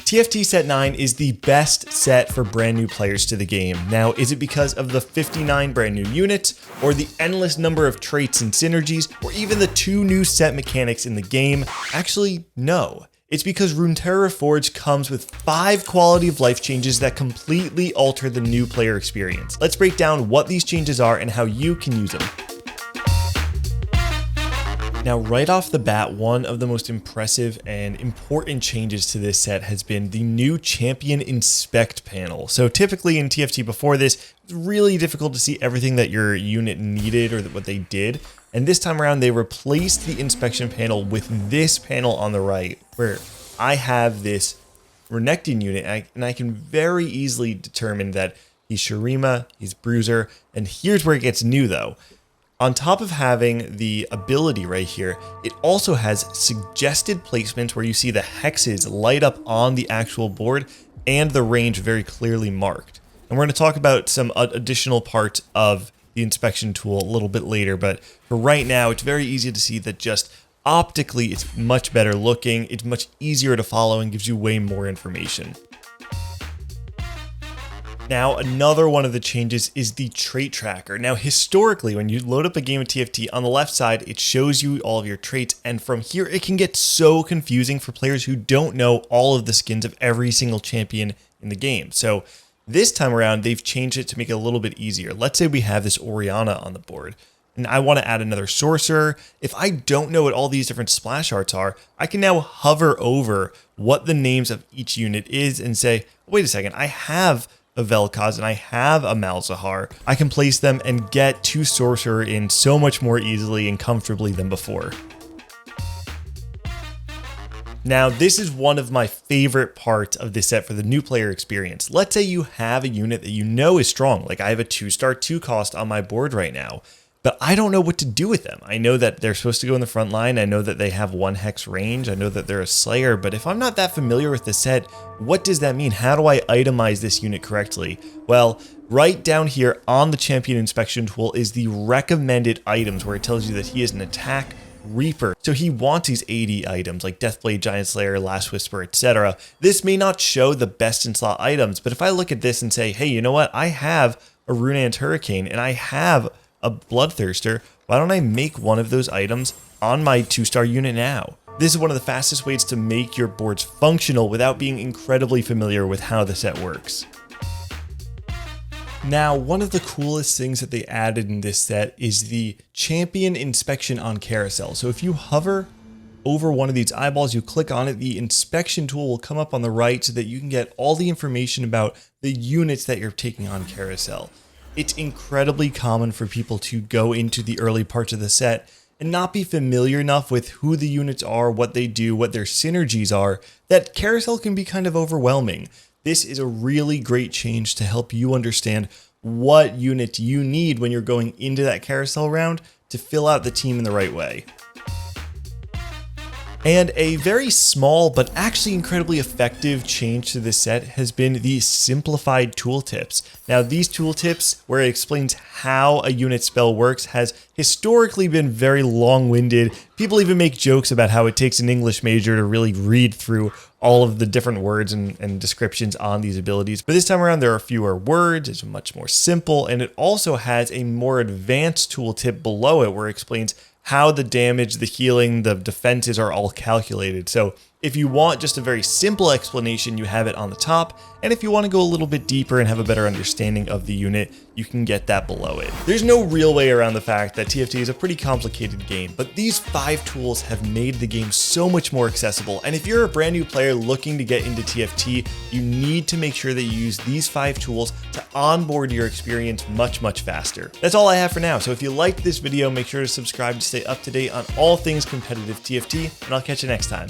TFT Set 9 is the best set for brand new players to the game. Now, is it because of the 59 brand new units, or the endless number of traits and synergies, or even the 2 new set mechanics in the game? Actually, no. It's because Runeterra Reforged comes with 5 quality of life changes that completely alter the new player experience. Let's break down what these changes are and how you can use them. Now, right off the bat, one of the most impressive and important changes to this set has been the new Champion Inspect panel. So typically in TFT before this, it's really difficult to see everything that your unit needed or what they did. And this time around, they replaced the inspection panel with this panel on the right, where I have this Renekton unit, and I can very easily determine that he's Shurima, he's Bruiser, and here's where it gets new though. On top of having the ability right here, it also has suggested placements where you see the hexes light up on the actual board and the range very clearly marked. And we're going to talk about some additional parts of the inspection tool a little bit later, but for right now, it's very easy to see that just optically, it's much better looking, it's much easier to follow, and gives you way more information. Now, another one of the changes is the trait tracker. Now, historically, when you load up a game of TFT, on the left side, it shows you all of your traits, and from here, it can get so confusing for players who don't know all of the skins of every single champion in the game. So this time around, they've changed it to make it a little bit easier. Let's say we have this Orianna on the board, and I want to add another sorcerer. If I don't know what all these different splash arts are, I can now hover over what the names of each unit is and say, wait a second, I have a Vel'Koz and I have a Malzahar. I can place them and get 2 sorcerer in so much more easily and comfortably than before. Now, this is one of my favorite parts of this set for the new player experience. Let's say you have a unit that you know is strong, like I have a 2-star 2 cost on my board right now, but I don't know what to do with them. I know that they're supposed to go in the front line. I know that they have 1 hex range. I know that they're a Slayer, but if I'm not that familiar with the set, what does that mean? How do I itemize this unit correctly? Well, right down here on the Champion Inspection tool is the recommended items, where it tells you that he is an attack Reaper. So he wants these 80 items like Deathblade, Giant Slayer, Last Whisper, etc. This may not show the best in slot items, but if I look at this and say, hey, you know what? I have a Rune Hurricane and I have a Bloodthirster. Why don't I make one of those items on my 2-star unit now? This is one of the fastest ways to make your boards functional without being incredibly familiar with how the set works. Now, one of the coolest things that they added in this set is the Champion Inspection on Carousel. So if you hover over one of these eyeballs, you click on it, the inspection tool will come up on the right so that you can get all the information about the units that you're taking on Carousel. It's incredibly common for people to go into the early parts of the set and not be familiar enough with who the units are, what they do, what their synergies are, that Carousel can be kind of overwhelming. This is a really great change to help you understand what unit you need when you're going into that Carousel round to fill out the team in the right way. And a very small but actually incredibly effective change to this set has been the simplified tooltips. Now, these tooltips, where it explains how a unit spell works, has historically been very long-winded. People even make jokes about how it takes an English major to really read through all of the different words and descriptions on these abilities. But this time around, there are fewer words, it's much more simple, and it also has a more advanced tooltip below it where it explains how the damage, the healing, the defenses are all calculated. So if you want just a very simple explanation, you have it on the top. And if you want to go a little bit deeper and have a better understanding of the unit, you can get that below it. There's no real way around the fact that TFT is a pretty complicated game, but these 5 tools have made the game so much more accessible. And if you're a brand new player looking to get into TFT, you need to make sure that you use these 5 tools to onboard your experience much, much faster. That's all I have for now. So if you liked this video, make sure to subscribe to stay up to date on all things competitive TFT, and I'll catch you next time.